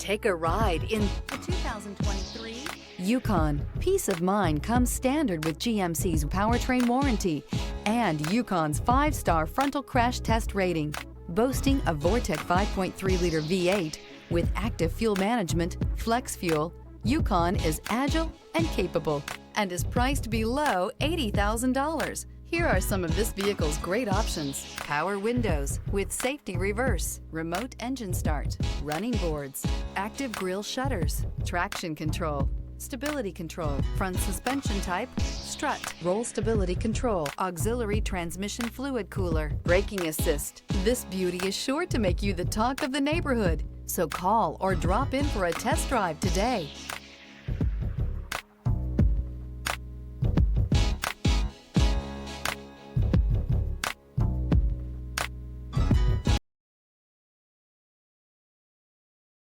Take a ride in the 2023 Yukon. Peace of mind comes standard with GMC's powertrain warranty and Yukon's 5-star frontal crash test rating. Boasting a Vortec 5.3-liter V8 with active fuel management, flex fuel, Yukon is agile and capable and is priced below $80,000. Here are some of this vehicle's great options: power windows with safety reverse, remote engine start, running boards, active grille shutters, traction control, stability control, front suspension type, strut, roll stability control, auxiliary transmission fluid cooler, braking assist. This beauty is sure to make you the talk of the neighborhood. So call or drop in for a test drive today.